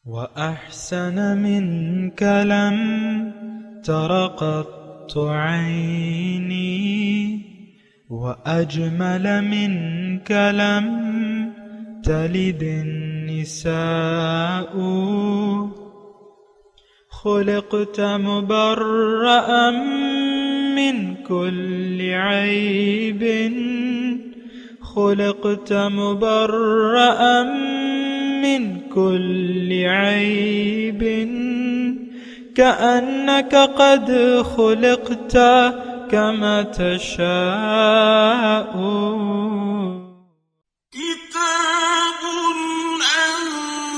وأحسن منك لم تر قط عيني وأجمل منك لم تلد النساء خلقت مبرأ من كل عيب خلقت مبرأ من كل عيب كأنك قد خلقت كما تشاء كتاب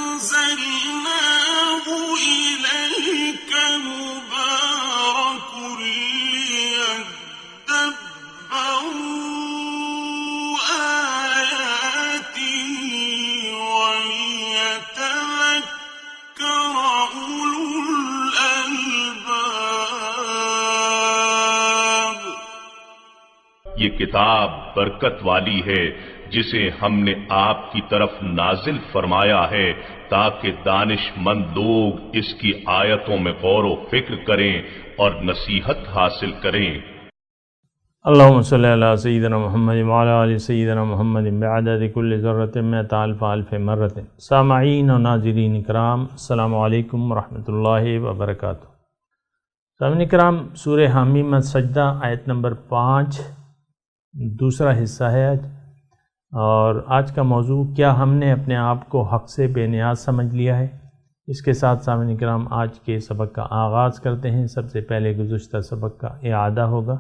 أنزلناه إليك مبارك ليدبروا آياته وليتذكر أولو الألباب۔ یہ کتاب برکت والی ہے جسے ہم نے آپ کی طرف نازل فرمایا ہے تاکہ دانش مند لوگ اس کی آیتوں میں غور و فکر کریں اور نصیحت حاصل کریں۔ اللہم صلی علی سیدنا محمد وعلی آل سیدنا محمد بعدد کل ذرۃ مئۃ الف الف مرۃ۔ سامعین و ناظرین کرام، السلام علیکم ورحمۃ اللہ وبرکاتہ۔ سامعین کرام، سورہ حامیم السجدہ آیت نمبر 5 دوسرا حصہ ہے آج، اور آج کا موضوع کیا ہم نے اپنے آپ کو حق سے بے نیاز سمجھ لیا ہے۔ اس کے ساتھ سامعین کرام آج کے سبق کا آغاز کرتے ہیں۔ سب سے پہلے گزشتہ سبق کا اعادہ ہوگا۔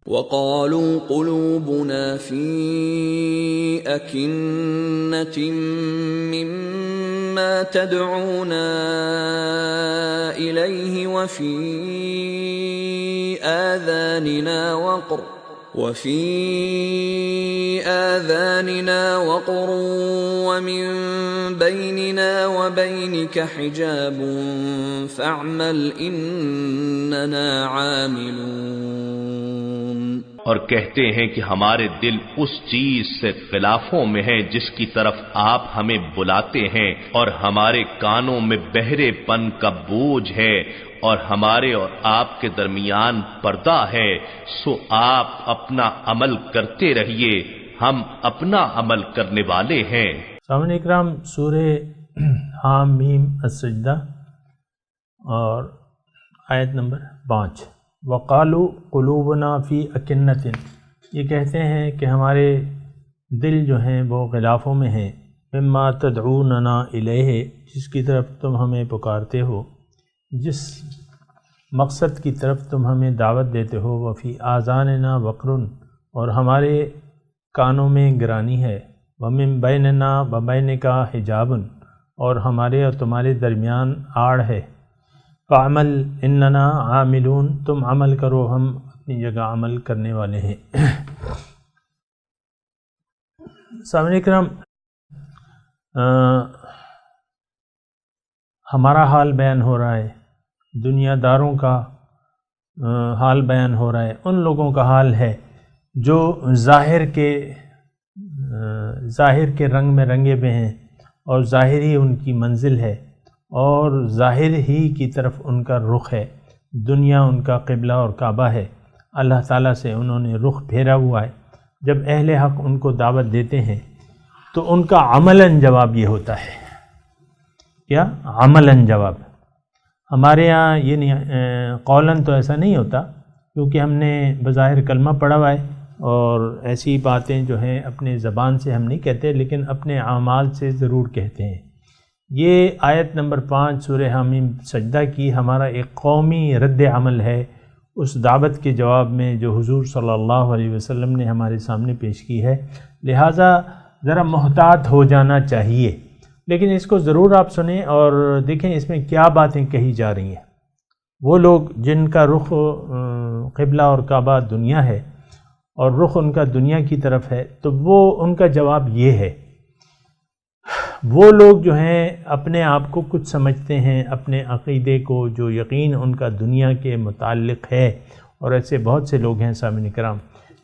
وَقَالُوا قُلُوبُنَا فِي أَكِنَّةٍ مِّمَّا تَدْعُونَا إِلَيْهِ وَفِي آذَانِنَا وَقْرٌ وَمِن بَيْنِنَا وَبَيْنِكَ حِجَابٌ فَاعْمَلْ إِنَّنَا عَامِلُونَ۔ اور کہتے ہیں کہ ہمارے دل اس چیز سے خلافوں میں ہیں جس کی طرف آپ ہمیں بلاتے ہیں، اور ہمارے کانوں میں بہرے پن کا بوجھ ہے، اور ہمارے اور آپ کے درمیان پردہ ہے، سو آپ اپنا عمل کرتے رہیے، ہم اپنا عمل کرنے والے ہیں۔ سامعین اکرام، سورہ حامیم السجدہ اور آیت نمبر 5۔ وقالوا قلوبنا فی اکنۃ، یہ کہتے ہیں کہ ہمارے دل جو ہیں وہ غلافوں میں ہیں، مما تدعوننا الیہ، جس کی طرف تم ہمیں پکارتے ہو، جس مقصد کی طرف تم ہمیں دعوت دیتے ہو، وفی آذاننا وقر، اور ہمارے کانوں میں گرانی ہے، ومن بیننا وبینک حجاب، اور ہمارے اور تمہارے درمیان آڑ ہے، فعمل اننا عاملون، تم عمل کرو، ہم اپنی جگہ عمل کرنے والے ہیں۔ سامعین کرام، ہمارا حال بیان ہو رہا ہے، دنیا داروں کا حال بیان ہو رہا ہے، ان لوگوں کا حال ہے جو ظاہر کے رنگ میں رنگے ہوئے ہیں، اور ظاہر ہی ان کی منزل ہے، اور ظاہر ہی کی طرف ان کا رخ ہے، دنیا ان کا قبلہ اور کعبہ ہے، اللہ تعالیٰ سے انہوں نے رخ پھیرا ہوا ہے۔ جب اہل حق ان کو دعوت دیتے ہیں تو ان کا عملاً جواب یہ ہوتا ہے، کیا عملاً جواب؟ ہمارے یہاں یہ نہیں، قولاً تو ایسا نہیں ہوتا، کیونکہ ہم نے بظاہر کلمہ پڑھا ہوا ہے، اور ایسی باتیں جو ہیں اپنے زبان سے ہم نہیں کہتے، لیکن اپنے اعمال سے ضرور کہتے ہیں۔ یہ آیت نمبر 5 سورہ حامیم سجدہ کی ہمارا ایک قومی رد عمل ہے اس دعوت کے جواب میں جو حضور صلی اللہ علیہ وسلم نے ہمارے سامنے پیش کی ہے، لہٰذا ذرا محتاط ہو جانا چاہیے۔ لیکن اس کو ضرور آپ سنیں اور دیکھیں اس میں کیا باتیں کہی جا رہی ہیں۔ وہ لوگ جن کا رخ قبلہ اور کعبہ دنیا ہے اور رخ ان کا دنیا کی طرف ہے، تو وہ ان کا جواب یہ ہے، وہ لوگ جو ہیں اپنے آپ کو کچھ سمجھتے ہیں، اپنے عقیدے کو جو یقین ان کا دنیا کے متعلق ہے، اور ایسے بہت سے لوگ ہیں سامعین کرام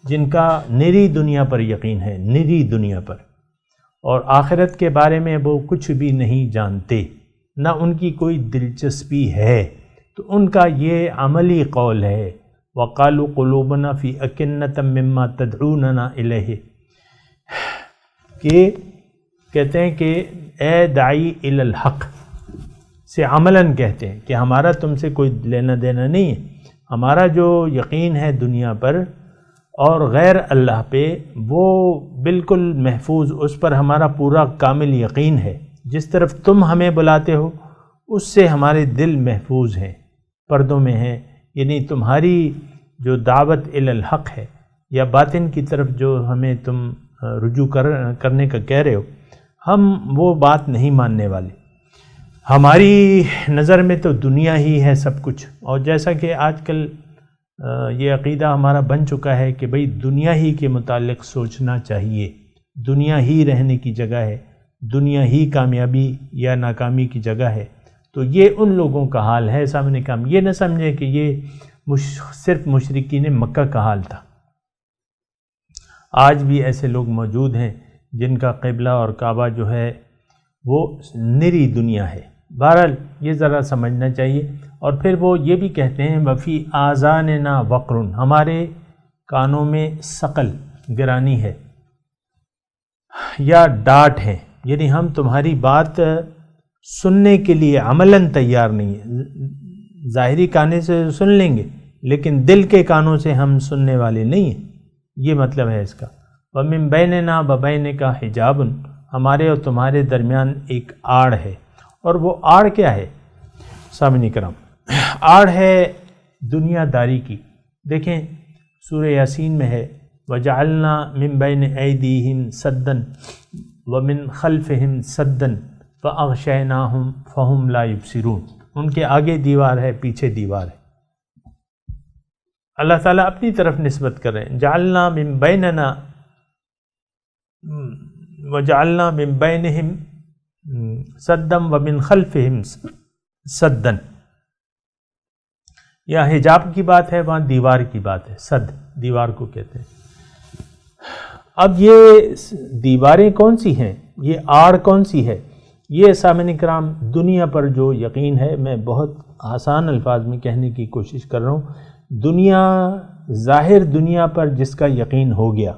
جن کا نری دنیا پر یقین ہے، نری دنیا پر، اور آخرت کے بارے میں وہ کچھ بھی نہیں جانتے۔ نہ ان کی کوئی دلچسپی ہے۔ تو ان کا یہ عملی قول ہے، وَقَالُوا قُلُوبُنَا فِي أَكِنَّةٍ مِّمَّا تَدْعُونَنَا إِلَيْهِ، کہ کہتے ہیں کہ اے داعی الی الحق سے عملاً کہتے ہیں کہ ہمارا تم سے کوئی لینا دینا نہیں ہے، ہمارا جو یقین ہے دنیا پر اور غیر اللہ پہ وہ بالکل محفوظ، اس پر ہمارا پورا کامل یقین ہے۔ جس طرف تم ہمیں بلاتے ہو اس سے ہمارے دل محفوظ ہیں، پردوں میں ہیں، یعنی تمہاری جو دعوت الی الحق ہے یا باطن کی طرف جو ہمیں تم رجوع کرنے کا کہہ رہے ہو، ہم وہ بات نہیں ماننے والے۔ ہماری نظر میں تو دنیا ہی ہے سب کچھ، اور جیسا کہ آج کل یہ عقیدہ ہمارا بن چکا ہے کہ بھئی دنیا ہی کے متعلق سوچنا چاہیے، دنیا ہی رہنے کی جگہ ہے، دنیا ہی کامیابی یا ناکامی کی جگہ ہے۔ تو یہ ان لوگوں کا حال ہے۔ سامنے کام یہ نہ سمجھیں کہ یہ صرف مشرکین مکہ کا حال تھا، آج بھی ایسے لوگ موجود ہیں جن کا قبلہ اور کعبہ جو ہے وہ نری دنیا ہے۔ بہرحال یہ ذرا سمجھنا چاہیے۔ اور پھر وہ یہ بھی کہتے ہیں وفی آذاننا وقر، ہمارے کانوں میں ثقل گرانی ہے یا ڈاٹ ہے، یعنی ہم تمہاری بات سننے کے لیے عملاً تیار نہیں ہیں۔ ظاہری کانے سے سن لیں گے لیکن دل کے کانوں سے ہم سننے والے نہیں ہیں، یہ مطلب ہے اس کا۔ وَمِن بَيْنِنَا وَبَيْنِكَ حِجَابٌ، ہمارے اور تمہارے درمیان ایک آڑ ہے۔ اور وہ آڑ کیا ہے سامعین کرام؟ آڑ ہے دنیا داری کی۔ دیکھیں سورہ یاسین میں ہے وَجَعَلْنَا مِن بَيْنِ أَيْدِيهِمْ سَدًّا وَمِن خَلْفِهِمْ سَدًّا فَأَغْشَيْنَاهُمْ فَهُمْ لَا يُبْصِرُونَ، ان کے آگے دیوار ہے، پیچھے دیوار ہے۔ اللہ تعالیٰ اپنی طرف نسبت کر رہے ہیں، جعلنا من بیننا وجعلنا من بینہم سدا ومن خلفہم سدا، یا حجاب کی بات ہے، وہاں دیوار کی بات ہے، صد دیوار کو کہتے ہیں۔ اب یہ دیواریں کون سی ہیں، یہ آڑ کون سی ہے؟ یہ سامعین کرام دنیا پر جو یقین ہے، میں بہت آسان الفاظ میں کہنے کی کوشش کر رہا ہوں، دنیا ظاہر دنیا پر جس کا یقین ہو گیا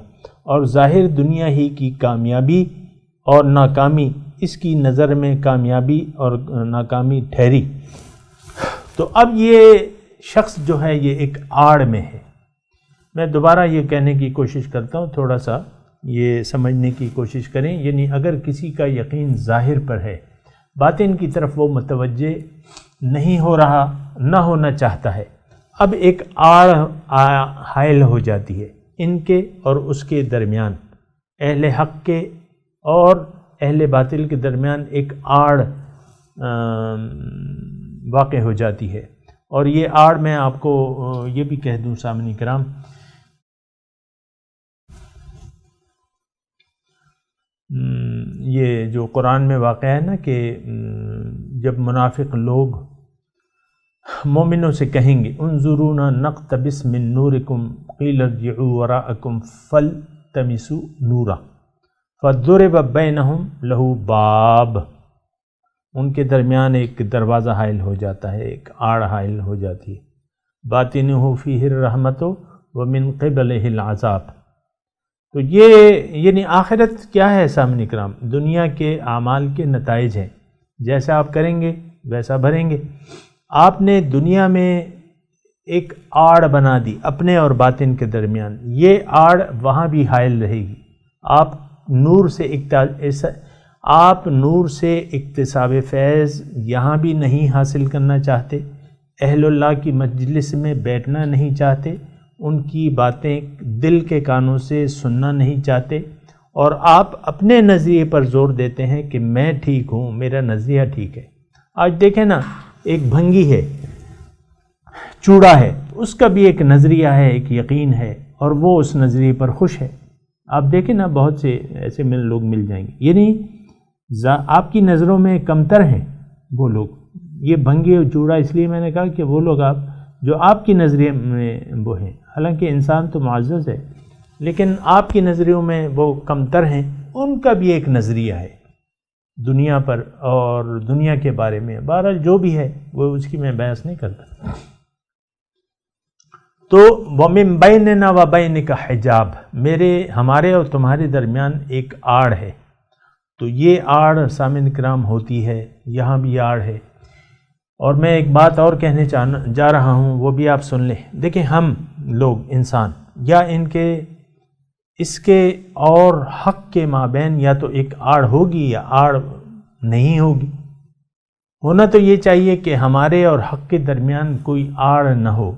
اور ظاہر دنیا ہی کی کامیابی اور ناکامی اس کی نظر میں کامیابی اور ناکامی ٹھہری، تو اب یہ شخص جو ہے یہ ایک آڑ میں ہے۔ میں دوبارہ یہ کہنے کی کوشش کرتا ہوں، تھوڑا سا یہ سمجھنے کی کوشش کریں، یعنی اگر کسی کا یقین ظاہر پر ہے، باطن کی طرف وہ متوجہ نہیں ہو رہا، نہ ہونا چاہتا ہے، اب ایک آڑ حائل ہو جاتی ہے ان کے اور اس کے درمیان، اہل حق کے اور اہل باطل کے درمیان ایک آڑ واقع ہو جاتی ہے۔ اور یہ آڑ میں آپ کو یہ بھی کہہ دوں سامعین کرام، یہ جو قرآن میں واقع ہے نا کہ جب منافق لوگ مومنوں سے کہیں گے انظرونا نقتبس من نورکم قیل ارجعوا وراءکم فالتمسوا نورا فضرب بینہم لہ باب، ان کے درمیان ایک دروازہ حائل ہو جاتا ہے، ایک آڑ حائل ہو جاتی ہے، باطنہ فیہ الرحمۃ ومن قبلہ العذاب۔ تو یہ یعنی آخرت کیا ہے سامعین اکرام؟ دنیا کے اعمال کے نتائج ہیں، جیسا آپ کریں گے ویسا بھریں گے۔ آپ نے دنیا میں ایک آڑ بنا دی اپنے اور باطن کے درمیان، یہ آڑ وہاں بھی حائل رہے گی۔ آپ نور سے اکتساب فیض یہاں بھی نہیں حاصل کرنا چاہتے، اہل اللہ کی مجلس میں بیٹھنا نہیں چاہتے، ان کی باتیں دل کے کانوں سے سننا نہیں چاہتے، اور آپ اپنے نظریے پر زور دیتے ہیں کہ میں ٹھیک ہوں، میرا نظریہ ٹھیک ہے۔ آج دیکھیں نا، ایک بھنگی ہے، چوڑا ہے، اس کا بھی ایک نظریہ ہے، ایک یقین ہے، اور وہ اس نظریے پر خوش ہے۔ آپ دیکھیں نا، بہت سے ایسے لوگ مل جائیں گے، یعنی آپ کی نظروں میں کمتر ہیں وہ لوگ۔ یہ بھنگی اور چوڑا اس لیے میں نے کہا کہ وہ لوگ جو آپ کی نظریے میں وہ ہیں، حالانکہ انسان تو معزز ہے لیکن آپ کی نظریوں میں وہ کمتر ہیں، ان کا بھی ایک نظریہ ہے۔ دنیا پر اور دنیا کے بارے میں، بہرحال جو بھی ہے وہ اس کی میں بحث نہیں کرتا۔ تو وَمِن بَيْنِنَا وَبَيْنِكَ حِجَاب، ہمارے اور تمہارے درمیان ایک آڑ ہے۔ تو یہ آڑ سامعین کرام ہوتی ہے، یہاں بھی آڑ ہے۔ اور میں ایک بات اور کہنے جا رہا ہوں، وہ بھی آپ سن لیں۔ دیکھیں ہم لوگ انسان یا اس کے اور حق کے مابین یا تو ایک آڑ ہوگی یا آڑ نہیں ہوگی۔ ہونا تو یہ چاہیے کہ ہمارے اور حق کے درمیان کوئی آڑ نہ ہو،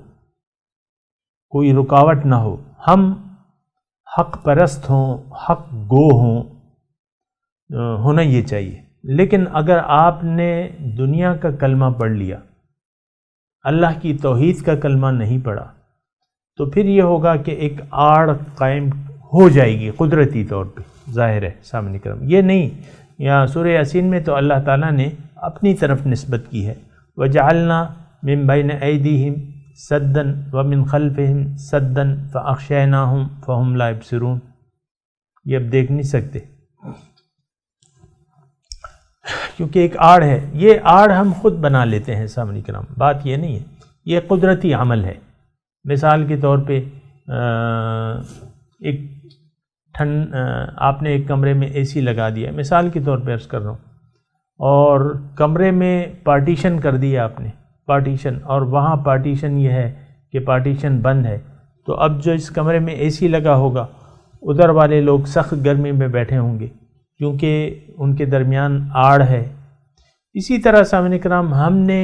کوئی رکاوٹ نہ ہو، ہم حق پرست ہوں، حق گو ہوں، ہونا یہ چاہیے۔ لیکن اگر آپ نے دنیا کا کلمہ پڑھ لیا، اللہ کی توحید کا کلمہ نہیں پڑھا، تو پھر یہ ہوگا کہ ایک آڑ قائم ہو جائے گی قدرتی طور پہ، ظاہر ہے سامنے کرم۔ یہ نہیں، یہاں سورہ یاسین میں تو اللہ تعالیٰ نے اپنی طرف نسبت کی ہے، وَجَعَلْنَا مِن بَيْنِ أَيْدِيهِمْ سَدًّا وَمِن خَلْفِهِمْ سَدًّا فَأَغْشَيْنَاهُمْ فَهُمْ لَا يَبْصِرُونَ۔ یہ اب دیکھ نہیں سکتے کیونکہ ایک آڑ ہے۔ یہ آڑ ہم خود بنا لیتے ہیں سامنے کرام، بات یہ نہیں ہے، یہ قدرتی عمل ہے۔ مثال کے طور پہ آپ نے ایک کمرے میں اے سی لگا دیا، مثال کے طور پہ عرض کر رہا ہوں، اور کمرے میں پارٹیشن کر دیا آپ نے، پارٹیشن، اور وہاں پارٹیشن یہ ہے کہ پارٹیشن بند ہے، تو اب جو اس کمرے میں اے سی لگا ہوگا ادھر والے لوگ سخت گرمی میں بیٹھے ہوں گے کیونکہ ان کے درمیان آڑ ہے۔ اسی طرح سامعین کرام، ہم نے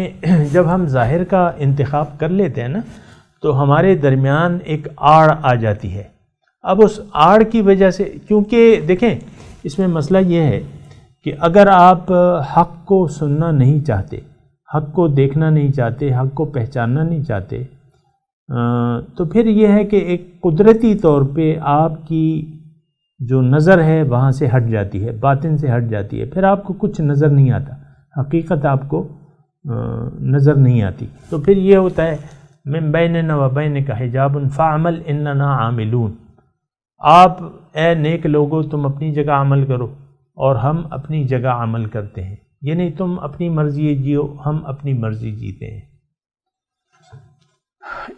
جب ہم ظاہر کا انتخاب کر لیتے ہیں نا، تو ہمارے درمیان ایک آڑ آ جاتی ہے۔ اب اس آڑ کی وجہ سے، کیونکہ دیکھیں اس میں مسئلہ یہ ہے کہ اگر آپ حق کو سننا نہیں چاہتے، حق کو دیکھنا نہیں چاہتے، حق کو پہچاننا نہیں چاہتے، تو پھر یہ ہے کہ ایک قدرتی طور پہ آپ کی جو نظر ہے وہاں سے ہٹ جاتی ہے، باطن سے ہٹ جاتی ہے، پھر آپ کو کچھ نظر نہیں آتا، حقیقت آپ کو نظر نہیں آتی۔ تو پھر یہ ہوتا ہے من بیننا و بینک حجاب فاعمل اننا عاملون، آپ اے نیک لوگو تم اپنی جگہ عمل کرو اور ہم اپنی جگہ عمل کرتے ہیں، یعنی تم اپنی مرضی جیو، ہم اپنی مرضی جیتے ہیں۔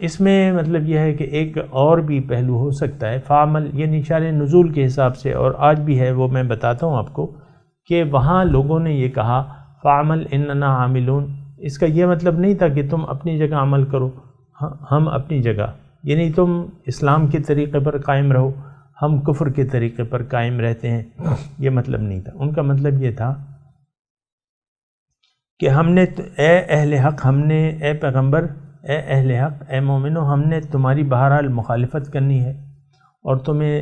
اس میں مطلب یہ ہے کہ ایک اور بھی پہلو ہو سکتا ہے، فعمل یعنی شان نزول کے حساب سے، اور آج بھی ہے، وہ میں بتاتا ہوں آپ کو، کہ وہاں لوگوں نے یہ کہا فعمل اننا عاملون، اس کا یہ مطلب نہیں تھا کہ تم اپنی جگہ عمل کرو، ہم اپنی جگہ، یعنی تم اسلام کے طریقے پر قائم رہو، ہم کفر کے طریقے پر قائم رہتے ہیں، یہ مطلب نہیں تھا۔ ان کا مطلب یہ تھا کہ ہم نے، اے اہل حق، ہم نے، اے پیغمبر، اے اہل حق، اے مومنو، ہم نے تمہاری بہرحال مخالفت کرنی ہے اور تمہیں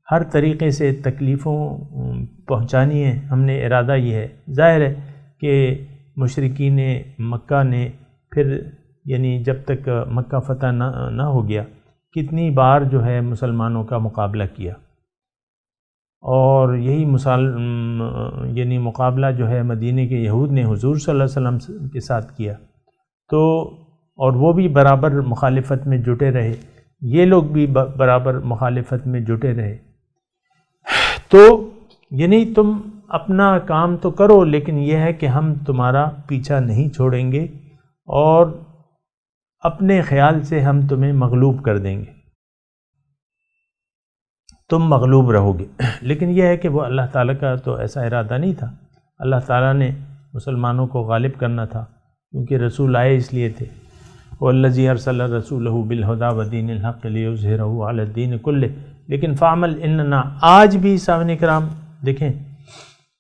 ہر طریقے سے تکلیفوں پہنچانی ہے، ہم نے ارادہ یہ ہے۔ ظاہر ہے کہ مشرکین مکہ نے پھر یعنی جب تک مکہ فتح نہ ہو گیا، کتنی بار جو ہے مسلمانوں کا مقابلہ کیا، اور یہی یعنی مقابلہ جو ہے مدینے کے یہود نے حضور صلی اللہ علیہ وسلم کے ساتھ کیا، تو اور وہ بھی برابر مخالفت میں جٹے رہے، یہ لوگ بھی برابر مخالفت میں جٹے رہے۔ تو یعنی تم اپنا کام تو کرو، لیکن یہ ہے کہ ہم تمہارا پیچھا نہیں چھوڑیں گے اور اپنے خیال سے ہم تمہیں مغلوب کر دیں گے، تم مغلوب رہو گے۔ لیکن یہ ہے کہ وہ اللہ تعالیٰ کا تو ایسا ارادہ نہیں تھا، اللہ تعالیٰ نے مسلمانوں کو غالب کرنا تھا، کیونکہ رسول آئے اس لیے تھے، وَالَّذِي أَرْسَلَ رَسُولَهُ بِالْهُدَىٰ وَدِينِ الْحَقِّ لِيُظْهِرَهُ عَلَى الدِّينِ كُلِّهِ۔ لیکن فَعْمَلْ إِنَّنَا، آج بھی سامعین کرام دیکھیں،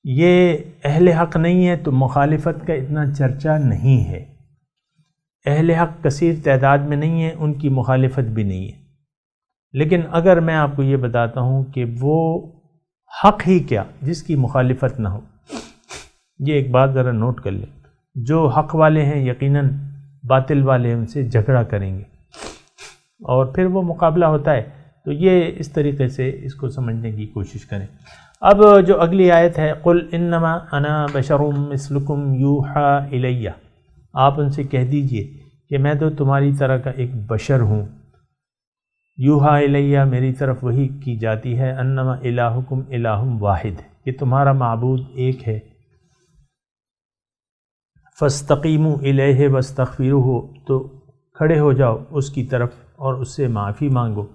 یہ اہل حق نہیں ہے تو مخالفت کا اتنا چرچا نہیں ہے، اہل حق کثیر تعداد میں نہیں ہے، ان کی مخالفت بھی نہیں ہے۔ لیکن اگر میں آپ کو یہ بتاتا ہوں کہ وہ حق ہی کیا جس کی مخالفت نہ ہو، یہ ایک بات ذرا نوٹ کر لیں، جو حق والے ہیں یقیناً باطل والے ان سے جھگڑا کریں گے اور پھر وہ مقابلہ ہوتا ہے۔ تو یہ اس طریقے سے اس کو سمجھنے کی کوشش کریں۔ اب جو اگلی آیت ہے، قُلْ إِنَّمَا أَنَا بَشَرٌ مِثْلُكُمْ يُوحَىٰ إِلَيَّ، آپ ان سے کہہ دیجئے کہ میں تو تمہاری طرح کا ایک بشر ہوں، یوحیٰ الیہ، میری طرف وحی کی جاتی ہے، انما الہکم الہ واحد، کہ تمہارا معبود ایک ہے، فاستقیموا الیہ واستغفروہ، تو کھڑے ہو جاؤ اس کی طرف اور اس سے معافی مانگو،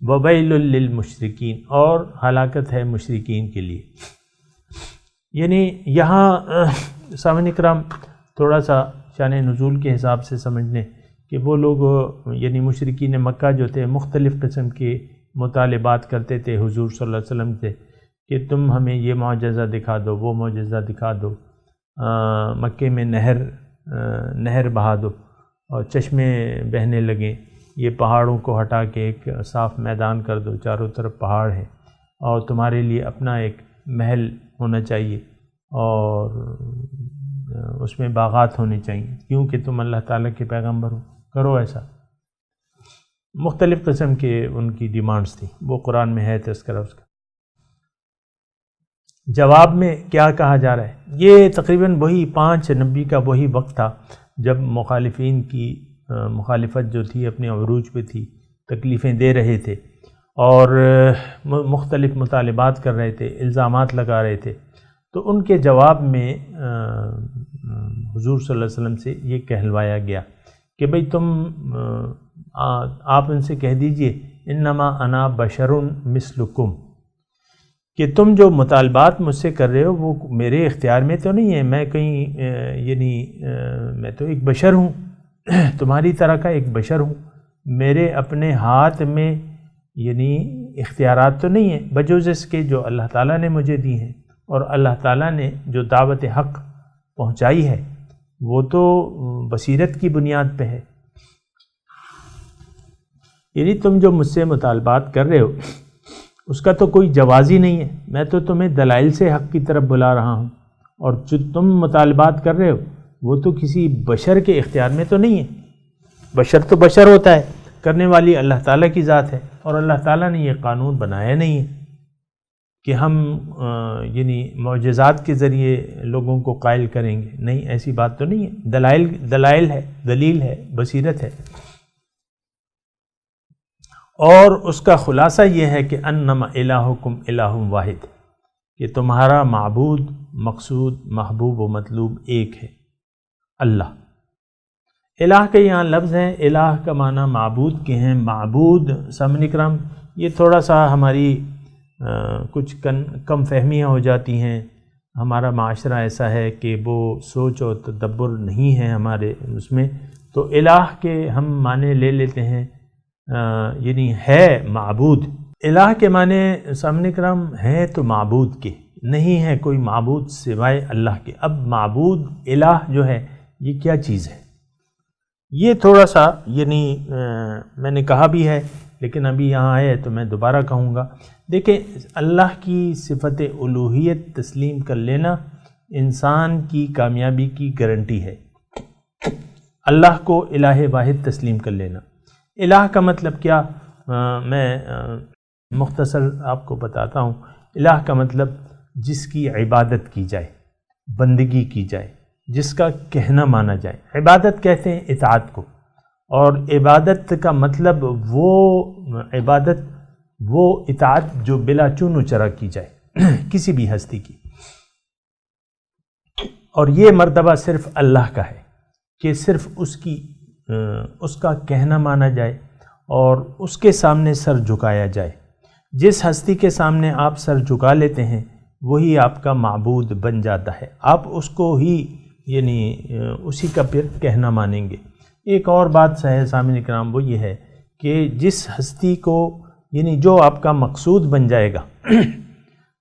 وویل للمشرکین، اور ہلاکت ہے مشرکین کے لیے۔ یعنی یہاں سامعین کرام تھوڑا سا شان نزول کے حساب سے سمجھ لیں کہ وہ لوگ یعنی مشرکین مکہ جو تھے مختلف قسم کے مطالبات کرتے تھے حضور صلی اللہ علیہ وسلم سے کہ تم ہمیں یہ معجزہ دکھا دو، وہ معجزہ دکھا دو، مکے میں نہر بہا دو اور چشمے بہنے لگیں، یہ پہاڑوں کو ہٹا کے ایک صاف میدان کر دو، چاروں طرف پہاڑ ہیں، اور تمہارے لیے اپنا ایک محل ہونا چاہیے اور اس میں باغات ہونے چاہیے کیونکہ تم اللہ تعالیٰ کے پیغمبر ہو، کرو ایسا۔ مختلف قسم کے ان کی ڈیمانڈز تھیں، وہ قرآن میں ہے تذکرہ اس کا۔ جواب میں کیا کہا جا رہا ہے؟ یہ تقریباً وہی 5 نبی کا وہی وقت تھا جب مخالفین کی مخالفت جو تھی اپنے عروج پہ تھی، تکلیفیں دے رہے تھے اور مختلف مطالبات کر رہے تھے، الزامات لگا رہے تھے، تو ان کے جواب میں حضور صلی اللہ علیہ وسلم سے یہ کہلوایا گیا کہ بھئی تم آپ ان سے کہہ دیجئے انما انا بشر مثلکم، کہ تم جو مطالبات مجھ سے کر رہے ہو وہ میرے اختیار میں تو نہیں ہے، میں کہیں یعنی میں تو ایک بشر ہوں، تمہاری طرح کا ایک بشر ہوں، میرے اپنے ہاتھ میں یعنی اختیارات تو نہیں ہیں بجوز اس کے جو اللہ تعالیٰ نے مجھے دی ہیں، اور اللہ تعالیٰ نے جو دعوت حق پہنچائی ہے وہ تو بصیرت کی بنیاد پہ ہے۔ یعنی تم جو مجھ سے مطالبات کر رہے ہو اس کا تو کوئی جواز ہی نہیں ہے، میں تو تمہیں دلائل سے حق کی طرف بلا رہا ہوں، اور جو تم مطالبات کر رہے ہو وہ تو کسی بشر کے اختیار میں تو نہیں ہے، بشر تو بشر ہوتا ہے، کرنے والی اللہ تعالیٰ کی ذات ہے، اور اللہ تعالیٰ نے یہ قانون بنایا نہیں ہے کہ ہم یعنی معجزات کے ذریعے لوگوں کو قائل کریں گے، نہیں، ایسی بات تو نہیں ہے، دلائل ہے، دلیل ہے، بصیرت ہے۔ اور اس کا خلاصہ یہ ہے کہ انما الہکم الہ واحد، کہ تمہارا معبود، مقصود، محبوب و مطلوب ایک ہے، اللہ۔ الہ کے یہاں لفظ ہیں، الہ کا معنی معبود کے ہیں۔ معبود سامعین کرام یہ تھوڑا سا ہماری کچھ کم فہمیاں ہو جاتی ہیں، ہمارا معاشرہ ایسا ہے کہ وہ سوچ و تدبر نہیں ہے ہمارے اس میں، تو الہ کے ہم معنی لے لیتے ہیں یعنی ہے معبود۔ الہ کے معنی سامعین کرام ہیں تو معبود کے، نہیں ہے کوئی معبود سوائے اللہ کے۔ اب معبود الہ جو ہے یہ کیا چیز ہے؟ یہ تھوڑا سا یعنی میں نے کہا بھی ہے لیکن ابھی یہاں آئے تو میں دوبارہ کہوں گا۔ دیکھیں، اللہ کی صفت الوہیت تسلیم کر لینا انسان کی کامیابی کی گارنٹی ہے۔ اللہ کو الہ واحد تسلیم کر لینا۔ الہ کا مطلب کیا؟ میں مختصر آپ کو بتاتا ہوں۔ الہ کا مطلب جس کی عبادت کی جائے، بندگی کی جائے، جس کا کہنا مانا جائے۔ عبادت کہتے ہیں اطاعت کو، اور عبادت کا مطلب وہ اطاعت جو بلا چون و چرا کی جائے کسی بھی ہستی کی، اور یہ مرتبہ صرف اللہ کا ہے کہ صرف اس کا کہنا مانا جائے اور اس کے سامنے سر جھکایا جائے۔ جس ہستی کے سامنے آپ سر جھکا لیتے ہیں وہی آپ کا معبود بن جاتا ہے، آپ اس کو ہی یعنی اسی کا پھر کہنا مانیں گے۔ ایک اور بات ہے سامعین کرام، وہ یہ ہے کہ جس ہستی کو یعنی جو آپ کا مقصود بن جائے گا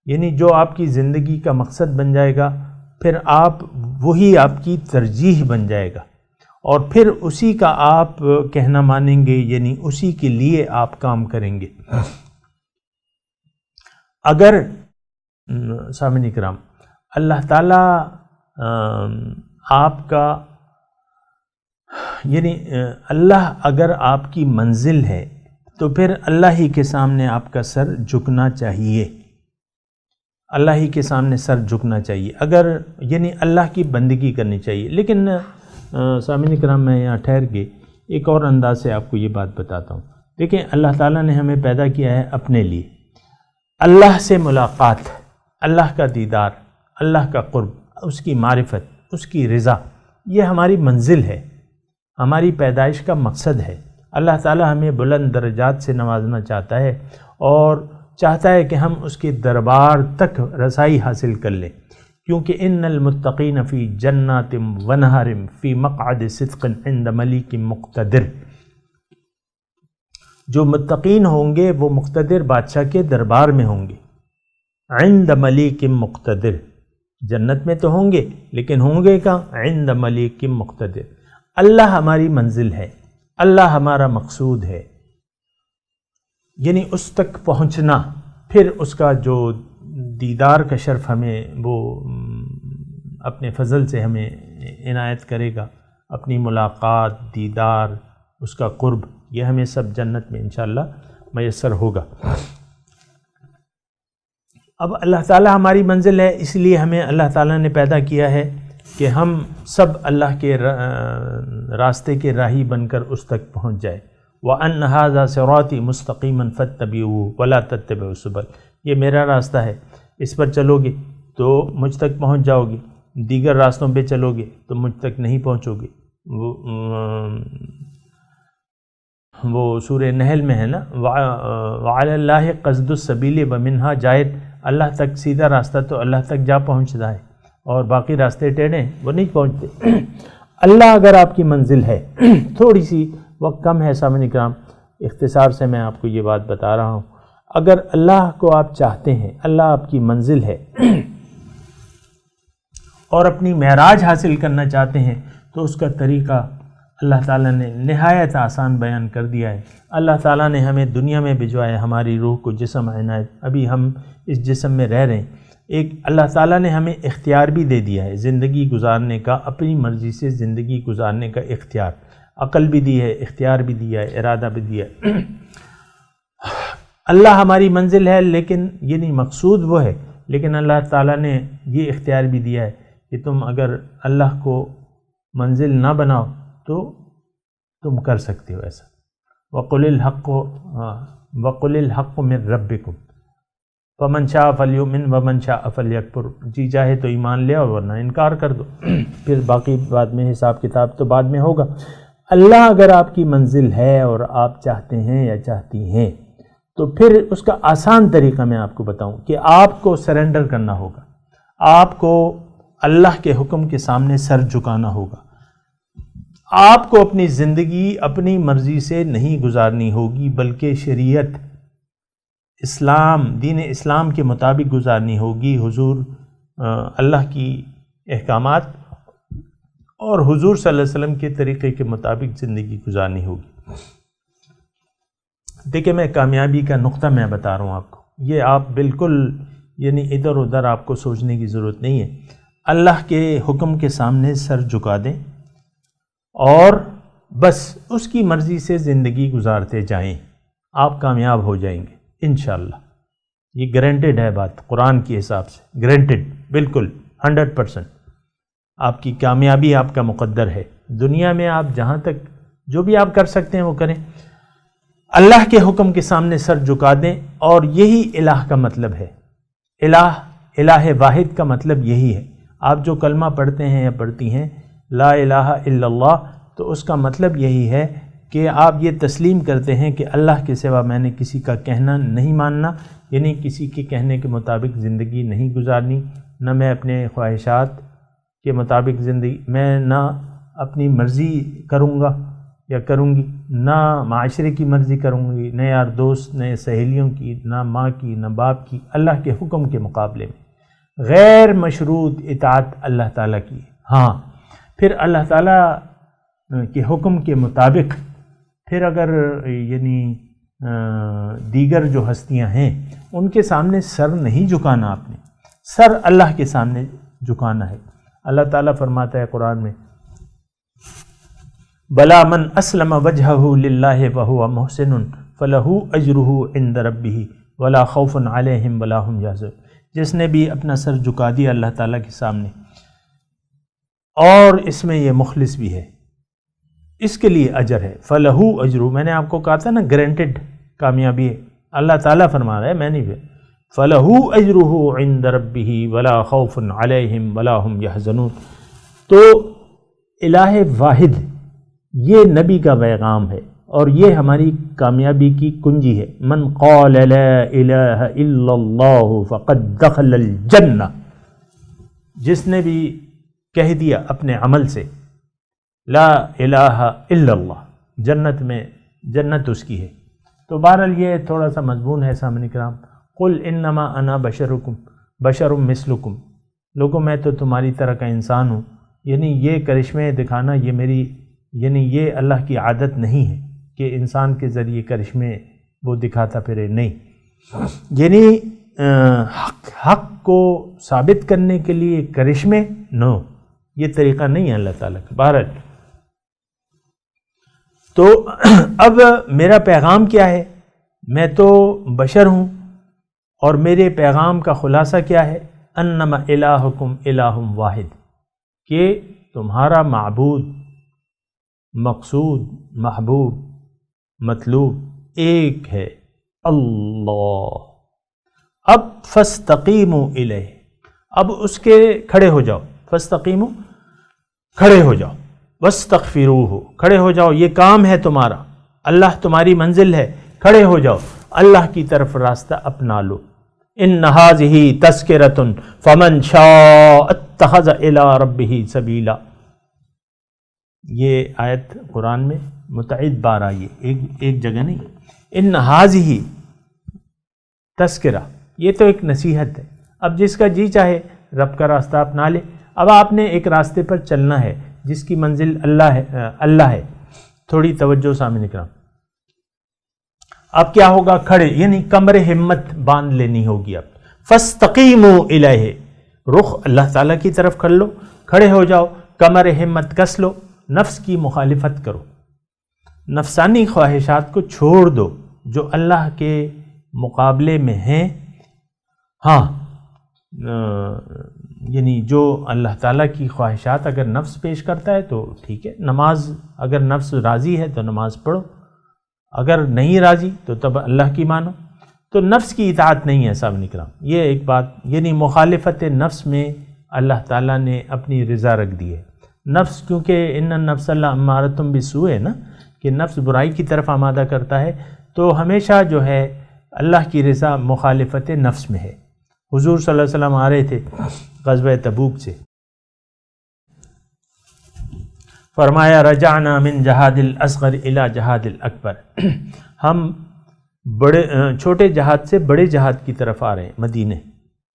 یعنی جو آپ کی زندگی کا مقصد بن جائے گا، پھر وہی آپ کی ترجیح بن جائے گا، اور پھر اسی کا آپ کہنا مانیں گے، یعنی اسی کے لیے آپ کام کریں گے۔ اگر سامعین کرام اللہ تعالیٰ آپ کا یعنی اللہ اگر آپ کی منزل ہے تو پھر اللہ ہی کے سامنے آپ کا سر جھکنا چاہیے، اللہ ہی کے سامنے سر جھکنا چاہیے، اگر یعنی اللہ کی بندگی کرنی چاہیے۔ لیکن سامعین کرام میں یہاں ٹھہر کے ایک اور انداز سے آپ کو یہ بات بتاتا ہوں۔ دیکھیں، اللہ تعالیٰ نے ہمیں پیدا کیا ہے اپنے لیے، اللہ سے ملاقات، اللہ کا دیدار، اللہ کا قرب، اس کی معرفت، اس کی رضا، یہ ہماری منزل ہے، ہماری پیدائش کا مقصد ہے۔ اللہ تعالی ہمیں بلند درجات سے نوازنا چاہتا ہے اور چاہتا ہے کہ ہم اس کے دربار تک رسائی حاصل کر لیں، کیونکہ ان المتقین فی جنات ونہر فی مقعد صدق عند ملیک مقتدر، جو متقین ہوں گے وہ مقتدر بادشاہ کے دربار میں ہوں گے، عند ملیک مقتدر، جنت میں تو ہوں گے لیکن ہوں گے کہاں؟ عند ملیک مقتدر۔ اللہ ہماری منزل ہے، اللہ ہمارا مقصود ہے، یعنی اس تک پہنچنا، پھر اس کا جو دیدار کا شرف ہمیں وہ اپنے فضل سے ہمیں عنایت کرے گا، اپنی ملاقات، دیدار، اس کا قرب، یہ ہمیں سب جنت میں انشاءاللہ میسر ہوگا۔ اب اللہ تعالیٰ ہماری منزل ہے، اس لیے ہمیں اللہ تعالیٰ نے پیدا کیا ہے کہ ہم سب اللہ کے راستے کے راہی بن کر اس تک پہنچ جائے۔ وَأَنَّ هَذَا صِرَاطِي مُسْتَقِيمًا فَاتَّبِعُوهُ وَلَا تَتَّبِعُوا السُّبُلَ، یہ میرا راستہ ہے، اس پر چلو گے تو مجھ تک پہنچ جاؤ گے، دیگر راستوں پہ چلو گے تو مجھ تک نہیں پہنچو گے۔ وہ سورہ نحل میں ہے نا، وَعَلَى اللَّهِ قَصْدُ السَّبِيلِ وَمِنْهَا جَائِرٌ، اللہ تک سیدھا راستہ تو اللہ تک جا پہنچتا ہے، اور باقی راستے ٹیڑھے ہیں وہ نہیں پہنچتے۔ اللہ اگر آپ کی منزل ہے، تھوڑی سی وقت کم ہے سامعین کرام، اختصار سے میں آپ کو یہ بات بتا رہا ہوں، اگر اللہ کو آپ چاہتے ہیں، اللہ آپ کی منزل ہے، اور اپنی معراج حاصل کرنا چاہتے ہیں تو اس کا طریقہ اللہ تعالیٰ نے نہایت آسان بیان کر دیا ہے۔ اللہ تعالیٰ نے ہمیں دنیا میں بھجوایا، ہماری روح کو جسم عنایت، ابھی ہم اس جسم میں رہ رہے ہیں، ایک اللہ تعالیٰ نے ہمیں اختیار بھی دے دیا ہے زندگی گزارنے کا، اپنی مرضی سے زندگی گزارنے کا اختیار، عقل بھی دی ہے، اختیار بھی دیا ہے، ارادہ بھی دیا ہے۔ اللہ ہماری منزل ہے، لیکن یہ نہیں مقصود وہ ہے، لیکن اللہ تعالیٰ نے یہ اختیار بھی دیا ہے کہ تم اگر اللہ کو منزل نہ بناؤ تو تم کر سکتے ہو ایسا۔ وَقُلِ الْحَقُّ مِن رَبِّكُمْ فَمَنْ شَاءَ فَلْيُؤْمِنْ وَمَنْ شَاءَ فَلْيَكْفُرْ، جی چاہے تو ایمان لے اور ورنہ انکار کر دو، پھر باقی بعد میں حساب کتاب تو بعد میں ہوگا۔ اللہ اگر آپ کی منزل ہے اور آپ چاہتے ہیں یا چاہتی ہیں تو پھر اس کا آسان طریقہ میں آپ کو بتاؤں کہ آپ کو سرنڈر کرنا ہوگا، آپ کو اللہ کے حکم کے سامنے سر جھکانا ہوگا، آپ کو اپنی زندگی اپنی مرضی سے نہیں گزارنی ہوگی بلکہ شریعت اسلام، دین اسلام کے مطابق گزارنی ہوگی، حضور اللہ کی احکامات اور حضور صلی اللہ علیہ وسلم کے طریقے کے مطابق زندگی گزارنی ہوگی۔ دیکھیں میں کامیابی کا نقطہ میں بتا رہا ہوں آپ کو، یہ آپ بالکل یعنی ادھر ادھر آپ کو سوچنے کی ضرورت نہیں ہے، اللہ کے حکم کے سامنے سر جھکا دیں اور بس اس کی مرضی سے زندگی گزارتے جائیں، آپ کامیاب ہو جائیں گے انشاءاللہ۔ یہ گارنٹیڈ ہے بات، قرآن کے حساب سے گارنٹیڈ، بالکل 100%۔ آپ کی کامیابی آپ کا مقدر ہے، دنیا میں آپ جہاں تک جو بھی آپ کر سکتے ہیں وہ کریں، اللہ کے حکم کے سامنے سر جھکا دیں، اور یہی الہ کا مطلب ہے۔ الہ واحد کا مطلب یہی ہے۔ آپ جو کلمہ پڑھتے ہیں یا پڑھتی ہیں لا الہ الا اللہ، تو اس کا مطلب یہی ہے کہ آپ یہ تسلیم کرتے ہیں کہ اللہ کے سوا میں نے کسی کا کہنا نہیں ماننا، یعنی کسی کے کہنے کے مطابق زندگی نہیں گزارنی، نہ میں اپنے خواہشات کے مطابق زندگی، میں نہ اپنی مرضی کروں گا یا کروں گی، نہ معاشرے کی مرضی کروں گی، نہ یار دوست، نہ سہیلیوں کی، نہ ماں کی، نہ باپ کی، اللہ کے حکم کے مقابلے میں غیر مشروط اطاعت اللہ تعالیٰ کی۔ ہاں پھر اللہ تعالیٰ کے حکم کے مطابق پھر اگر یعنی دیگر جو ہستیاں ہیں ان کے سامنے سر نہیں جھکانا، آپ نے سر اللہ کے سامنے جھکانا ہے۔ اللہ تعالیٰ فرماتا ہے قرآن میں بلا من اسلم وجہہ للہ وہو محسن فلہ اجرہ عند ربہ ولا خوف علیہم ولا ہم یحزنون، جس نے بھی اپنا سر جھکا دیا اللہ تعالیٰ کے سامنے اور اس میں یہ مخلص بھی ہے، اس کے لیے اجر ہے۔ فلہ اجرہ، میں نے آپ کو کہا تھا نا گارنٹیڈ کامیابی ہے، اللہ تعالیٰ فرما رہا ہے، میں نہیں۔ فلہ اجرہ عند ربہ ولا خوف علیہم ولا ہم یحزنون، تو الہ واحد یہ نبی کا پیغام ہے اور یہ ہماری کامیابی کی کنجی ہے۔ من قال لا الہ الا اللہ فقد دخل الجنہ، جس نے بھی کہہ دیا اپنے عمل سے لا الہ الا اللہ، جنت اس کی ہے۔ تو بہرحال یہ تھوڑا سا مضمون ہے سامعین کرام۔ قل انما انا بشر مثلکم، لوگوں میں تو تمہاری طرح کا انسان ہوں، یعنی یہ کرشمے دکھانا یہ اللہ کی عادت نہیں ہے کہ انسان کے ذریعے کرشمے وہ دکھاتا پھرے، نہیں، یعنی حق کو ثابت کرنے کے لیے کرشمے نو، یہ طریقہ نہیں ہے اللہ تعالیٰ کا۔ بہرحال تو اب میرا پیغام کیا ہے؟ میں تو بشر ہوں اور میرے پیغام کا خلاصہ کیا ہے؟ انما الہکم الہ واحد، کہ تمہارا معبود، مقصود، محبوب، مطلوب ایک ہے، اللہ۔ اب فاستقیموا الیہ، اب اس کے کھڑے ہو جاؤ، فاستقیموا کھڑے ہو جاؤ، واستغفروہ کھڑے ہو جاؤ، یہ کام ہے تمہارا، اللہ تمہاری منزل ہے، کھڑے ہو جاؤ، اللہ کی طرف راستہ اپنا لو۔ ان ھذہ تذکرۃ فمن شاء اتخذ الی ربہ سبیلا، یہ آیت قرآن میں متعدد بار آئی ہے، ایک جگہ نہیں۔ ان ھذہ تذکرہ، یہ تو ایک نصیحت ہے، اب جس کا جی چاہے رب کا راستہ اپنا لے۔ اب آپ نے ایک راستے پر چلنا ہے جس کی منزل اللہ ہے۔ تھوڑی توجہ سامنے کرام، اب کیا ہوگا؟ کھڑے، یعنی کمر ہمت باندھ لینی ہوگی۔ اب فاستقیموا الیہ، رخ اللہ تعالیٰ کی طرف کر لو، کھڑے ہو جاؤ، کمر ہمت کس لو، نفس کی مخالفت کرو، نفسانی خواہشات کو چھوڑ دو جو اللہ کے مقابلے میں ہیں۔ ہاں، یعنی جو اللہ تعالیٰ کی خواہشات اگر نفس پیش کرتا ہے تو ٹھیک ہے، نماز اگر نفس راضی ہے تو نماز پڑھو، اگر نہیں راضی تو تب اللہ کی مانو۔ تو نفس کی اطاعت نہیں ہے صاحب اکرام، یہ ایک بات، یعنی مخالفت نفس میں اللہ تعالیٰ نے اپنی رضا رکھ دی ہے۔ نفس کیونکہ ان النفس لامارۃ بالسوء ہے نا، کہ نفس برائی کی طرف آمادہ کرتا ہے، تو ہمیشہ جو ہے اللہ کی رضا مخالفت نفس میں ہے۔ حضور صلی اللہ علیہ وسلم آ رہے تھے غزوہ تبوک سے، فرمایا رجعنا من جہاد الاصغر الی جہاد الاکبر، ہم چھوٹے جہاد سے بڑے جہاد کی طرف آ رہے ہیں مدینے۔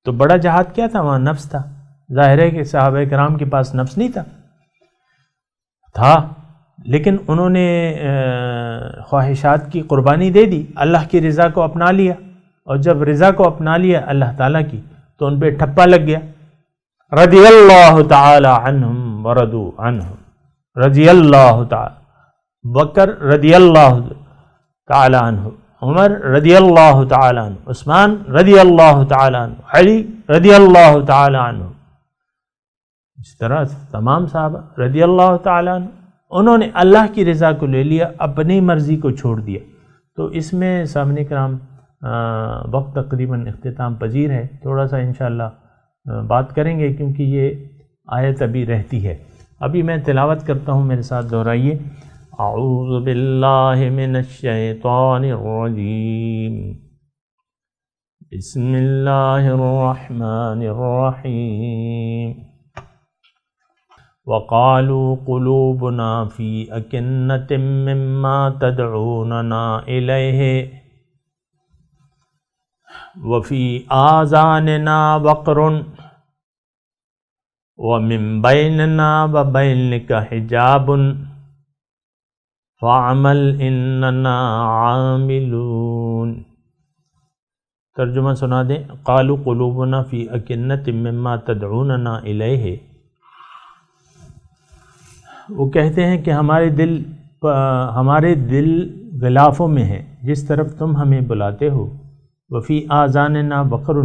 تو بڑا جہاد کیا تھا؟ وہاں نفس تھا۔ ظاہر ہے کہ صحابہ کرام کے پاس نفس نہیں تھا، لیکن انہوں نے خواہشات کی قربانی دے دی، اللہ کی رضا کو اپنا لیا، اور جب رضا کو اپنا لیا اللہ تعالیٰ کی تو ان پہ ٹھپا لگ گیا۔ رضی اللہ تعالی عنہم ورضوا عنہ، رضی اللہ تعالی، بکر رضی اللہ تعالی عنہ، عمر رضی اللہ تعالی عنہ، عثمان رضی اللہ تعالی عنہ، علی رضی اللہ تعالی عنہ، اس طرح تمام صحابہ رضی اللہ تعالی عنہ، انہوں نے اللہ کی رضا کو لے لیا، اپنی مرضی کو چھوڑ دیا۔ تو اس میں سامنے کرام وقت تقریباً اختتام پذیر ہے، تھوڑا سا انشاءاللہ بات کریں گے کیونکہ یہ آیت ابھی رہتی ہے۔ ابھی میں تلاوت کرتا ہوں، میرے ساتھ دہرائیے۔ اعوذ باللہ من الشیطان الرجیم، بسم اللہ الرحمن الرحیم۔ وقالوا قلوبنا فی اکنۃ مما تدعوننا الیہ وفی آذاننا وقر ومن بیننا وبینک حجاب فاعمل اننا عاملون۔ ترجمہ سنا دیں۔ قالوا قلوبنا فی اکنۃ مما تدعوننا الیہ، وہ کہتے ہیں کہ ہمارے دل غلافوں میں ہے جس طرف تم ہمیں بلاتے ہو۔ وفی آذاننا وقر،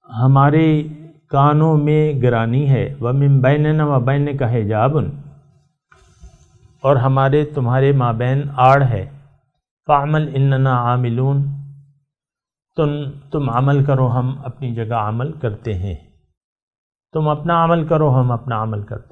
ہمارے کانوں میں گرانی ہے۔ ومن بیننا وبینک حجاب، اور ہمارے تمہارے مابین آڑ ہے۔ فاعمل اننا عاملون، تم عمل کرو، ہم اپنی جگہ عمل کرتے ہیں، تم اپنا عمل کرو، ہم اپنا عمل کرتے ہیں۔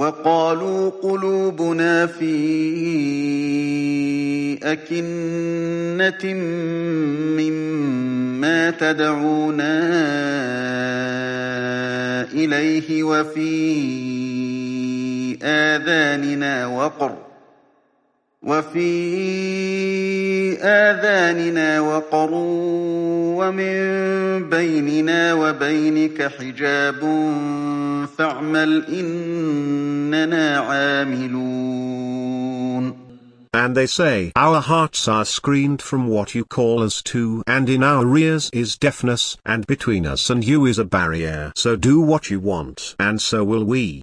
وقالوا قلوبنا في أكنة مما تدعونا إليه وفي آذاننا وقر ومن بيننا وبينك حجاب فاعمل إننا عاملون. And they say, our hearts are screened from what you call us to, and in our ears is deafness, and between us and you is a barrier. So do what you want, and so will we.